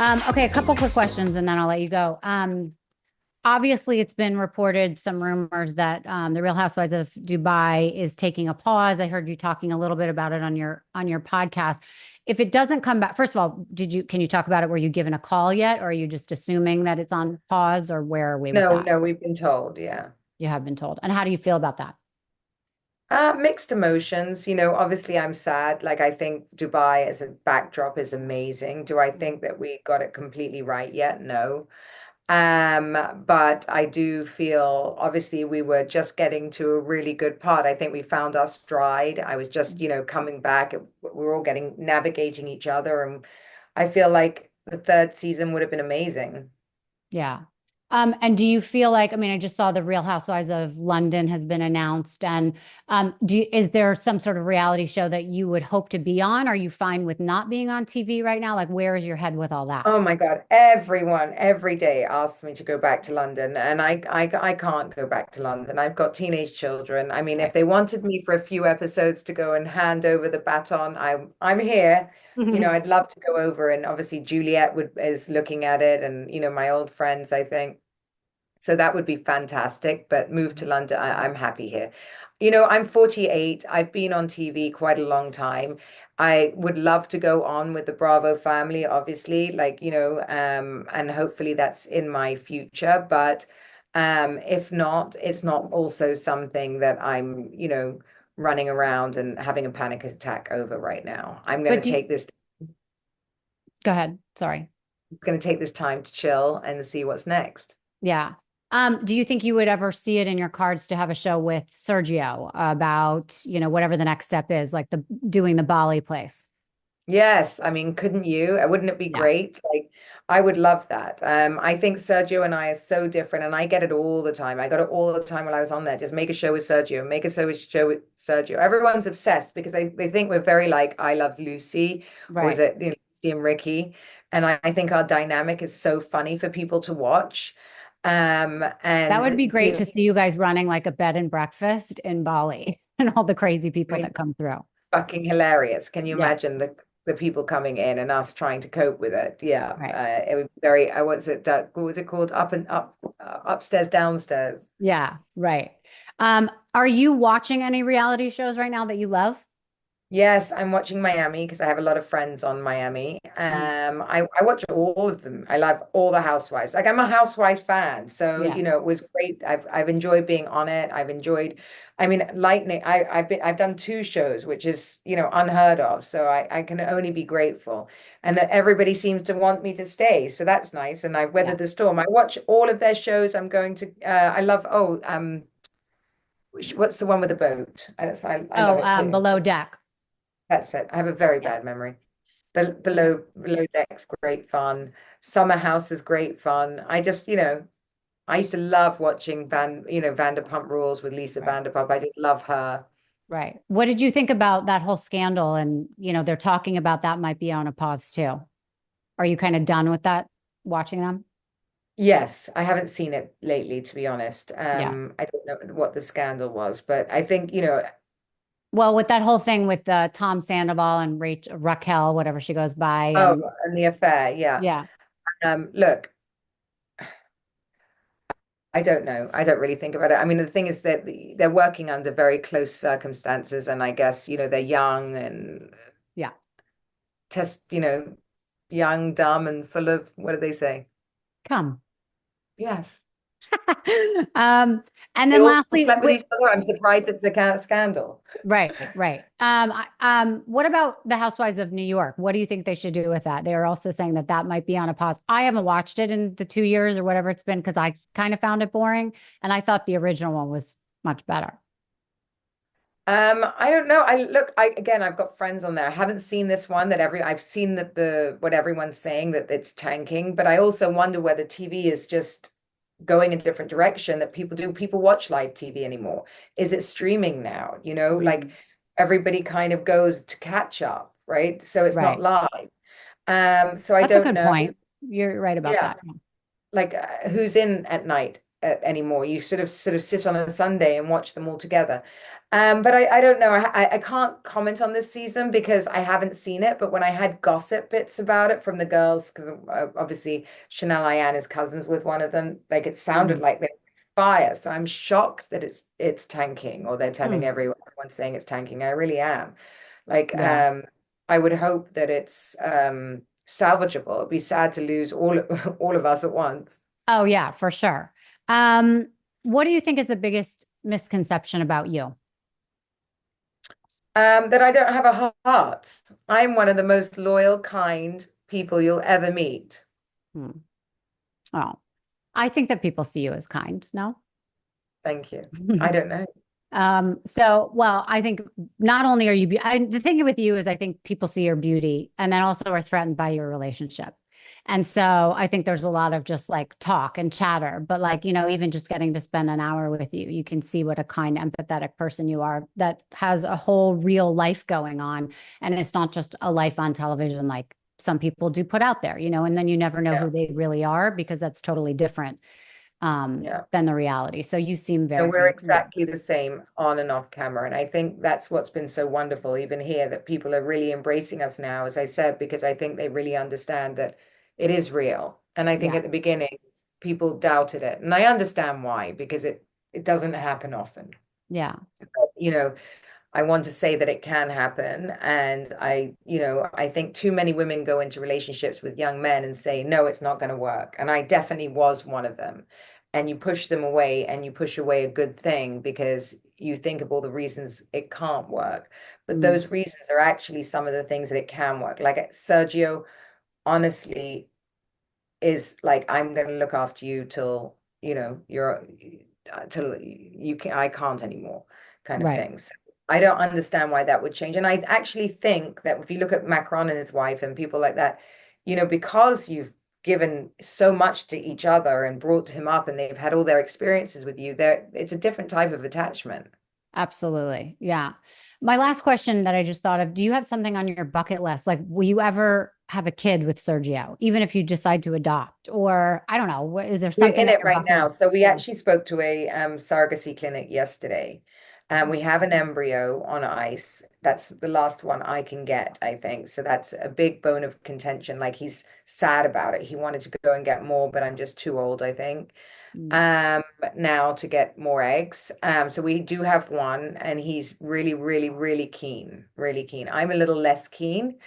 Okay, a couple quick questions and then I'll let you go. Obviously, it's been reported some rumors that the Real Housewives of Dubai is taking a pause. I heard you talking a little bit about it on your podcast. If it doesn't come back, first of all, can you talk about it? Were you given a call yet, or are you just assuming that it's on pause, or where are we with No, that? no, we've been told, yeah. You have been told. And how do you feel about that? Mixed emotions. Obviously I'm sad. Like I think Dubai as a backdrop is amazing. Do I think that we got it completely right yet? No. But I do feel obviously we were just getting to a really good part. I think we found our stride. I was just, coming back. We were all getting navigating each other, and I feel like the third season would have been amazing. Yeah. And do you feel like, I mean, I just saw the Real Housewives of London has been announced. And is there some sort of reality show that you would hope to be on? Are you fine with not being on TV right now? Like, where is your head with all that? Oh my God, everyone every day asks me to go back to London, and I can't go back to London. I've got teenage children. I mean, if Right. they wanted me for a few episodes to go and hand over the baton, I'm here. I'd love to go over, and obviously Juliet would is looking at it, and my old friends, I think. So that would be fantastic, but move to London, I'm happy here. I'm 48. I've been on TV quite a long time. I would love to go on with the Bravo family, obviously, like, and hopefully that's in my future. But if not, it's not also something that I'm, running around and having a panic attack over right now. I'm going But to take this, go ahead. Sorry. it's going to take this time to chill and see what's next. Yeah. Do you think you would ever see it in your cards to have a show with Sergio about, whatever the next step is, like doing the Bali place? Yes, I mean, couldn't you? Wouldn't it be Yeah. great? Like, I would love that. I think Sergio and I are so different, and I get it all the time. I got it all the time when I was on there. Just make a show with Sergio, make a show with Sergio. Everyone's obsessed because they think we're very like I Love Lucy, or is Right. it Lucy and Ricky? And I think our dynamic is so funny for people to watch. That would be And great to see you guys running like a bed and breakfast in Bali and all the crazy I people mean, that come through. fucking hilarious. Can you Yeah. imagine the people coming in and us trying to cope with it? Yeah, Right. it would be very. What was it called? Up and up, upstairs, downstairs. Yeah. Right. Are you watching any reality shows right now that you love? Yes, I'm watching Miami because I have a lot of friends on Miami. Mm. I watch all of them. I love all the housewives. Like I'm a housewives fan. So, Yeah. it was great. I've enjoyed being on it. I've enjoyed, I mean, Lightning, I've done two shows, which is, unheard of. So I can only be grateful. And that everybody seems to want me to stay. So that's nice. And I've Yeah. weathered the storm. I watch all of their shows. I'm going to I love what's the one with the boat? I love Oh, it too. Below Deck. That's it. I have a very Yeah. bad memory. Yeah. Below deck's great fun. Summer house is great fun. I just, I used to love watching Vanderpump Rules with Lisa Right. Vanderpump. I just love her. Right. What did you think about that whole scandal? And, they're talking about that might be on a pause too. Are you kind of done with that, watching them? Yes, I haven't seen it lately, to be honest. Yeah. I don't know what the scandal was, but I think, Well, with that whole thing with Tom Sandoval and Raquel, whatever she goes by, oh, and and the affair, yeah. yeah, Look, I don't know. I don't really think about it. I mean, the thing is that they're working under very close circumstances, and I guess, they're young and yeah, test, young, dumb, and full of, what do they say? come. Yes. um, and They then all lastly, slept with each other. I'm surprised it's a scandal. right, right. What about the Housewives of New York? What do you think they should do with that? They are also saying that that might be on a pause. I haven't watched it in the 2 years or whatever it's been because I kind of found it boring, and I thought the original one was much better. I don't know. I've got friends on there. I haven't seen this one I've seen that the what everyone's saying that it's tanking, but I also wonder whether TV is just going a different direction that people watch live TV anymore? Is it streaming now? Like Mm, everybody kind of goes to catch up, right? So it's not right. live. So I That's a don't good know. point. You're right about Yeah. that. Like who's in at night? anymore. You sort of sit on a Sunday and watch them all together. But I don't know. I can't comment on this season because I haven't seen it. But when I had gossip bits about it from the girls, because obviously Chanel Ayan is cousins with one of them, like it sounded Mm. like they were fire. So I'm shocked that it's tanking, or they're telling Mm. everyone saying it's tanking. I really am. Like, Yeah. I would hope that it's salvageable. It'd be sad to lose all of us at once. Oh, yeah, for sure. Um, what do you think is the biggest misconception about you? That I don't have a heart. I'm one of the most loyal, kind people you'll ever meet. Hmm. Oh, I think that people see you as kind, no? Thank you. I don't know. So, well, I think not only are you, the thing with you is I think people see your beauty and then also are threatened by your relationship. And so I think there's a lot of just like talk and chatter, but like, even just getting to spend an hour with you, you can see what a kind, empathetic person you are that has a whole real life going on. And it's not just a life on television, like some people do put out there, and then you never know Yeah, who they really are because that's totally different yeah. than the reality. So you seem And we're very, exactly the same on and off camera. And I think that's what's been so wonderful, even here, that people are really embracing us now, as I said, because I think they really understand that it is real. And I think yeah, at the beginning, people doubted it. And I understand why, because it doesn't happen often. yeah. You know, I want to say that it can happen. And I think too many women go into relationships with young men and say, no, it's not going to work. And I definitely was one of them. And you push them away, and you push away a good thing because you think of all the reasons it can't work. But Mm. those reasons are actually some of the things that it can work. Like Sergio, honestly, is like, I'm going to look after you till, you're till you can I can't anymore, kind of Right. thing. So I don't understand why that would change. And I actually think that if you look at Macron and his wife and people like that, because you've given so much to each other and brought him up and they've had all their experiences with you, there it's a different type of attachment. Absolutely. Yeah. My last question that I just thought of, do you have something on your bucket list? Like, will you ever have a kid with Sergio, even if you decide to adopt? Or I don't know, is there We're something in on it your right bucket now. list? So we Yeah. actually spoke to a surrogacy clinic yesterday. And we have an embryo on ice. That's the last one I can get, I think. So that's a big bone of contention. Like, he's sad about it. He wanted to go and get more, but I'm just too old, I think, Mm. now to get more eggs. So we do have one, and he's really, really, really keen, really keen. I'm a little less keen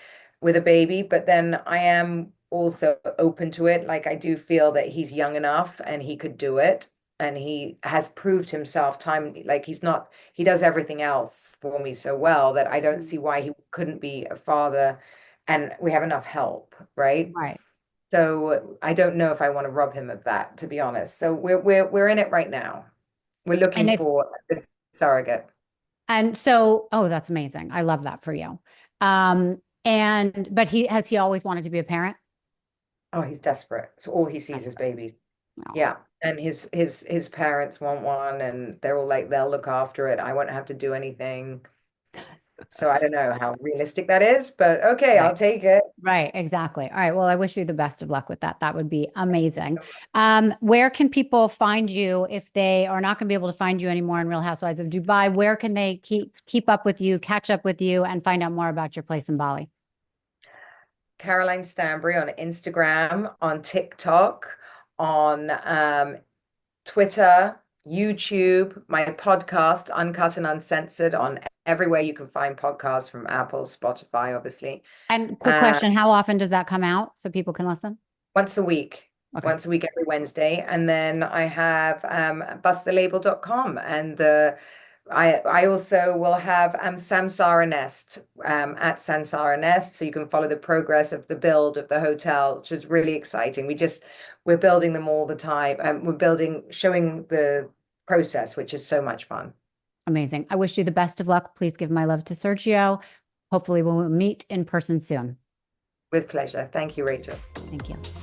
with a baby, but then I am also open to it. Like, I do feel that he's young enough and he could do it. And he has proved himself time, like he does everything else for me so well that I don't Mm. see why he couldn't be a father. And we have enough help, right? Right. So I don't know if I want to rob him of that, to be honest. So we're in it right now. We're looking And if, for a good surrogate. and so, oh, that's amazing. I love that for you. But has he always wanted to be a parent? Oh, he's desperate. So all he sees is Desperate. babies. Oh. Yeah. And his parents want one, and they're all like, they'll look after it. I won't have to do anything. So I don't know how realistic that is, but okay, I'll Right. take it. Right, exactly. All right. Well, I wish you the best of luck with that. That would be Thank you amazing. so much. Where can people find you if they are not going to be able to find you anymore in Real Housewives of Dubai? Where can they keep up with you, catch up with you, and find out more about your place in Bali? Caroline Stanbury on Instagram, on TikTok, on Twitter, YouTube, my podcast, Uncut and Uncensored, on everywhere you can find podcasts, from Apple, Spotify, obviously. And quick Uh, question, how often does that come out so people can listen? once a week, Okay. once a week every Wednesday. And then I have bustthelabel.com, and I also will have Samsara Nest, at Samsara Nest, so you can follow the progress of the build of the hotel, which is really exciting. We're building them all the time, and showing the process, which is so much fun. Amazing. I wish you the best of luck. Please give my love to Sergio. Hopefully we'll meet in person soon. With pleasure. Thank you, Rachel. Thank you.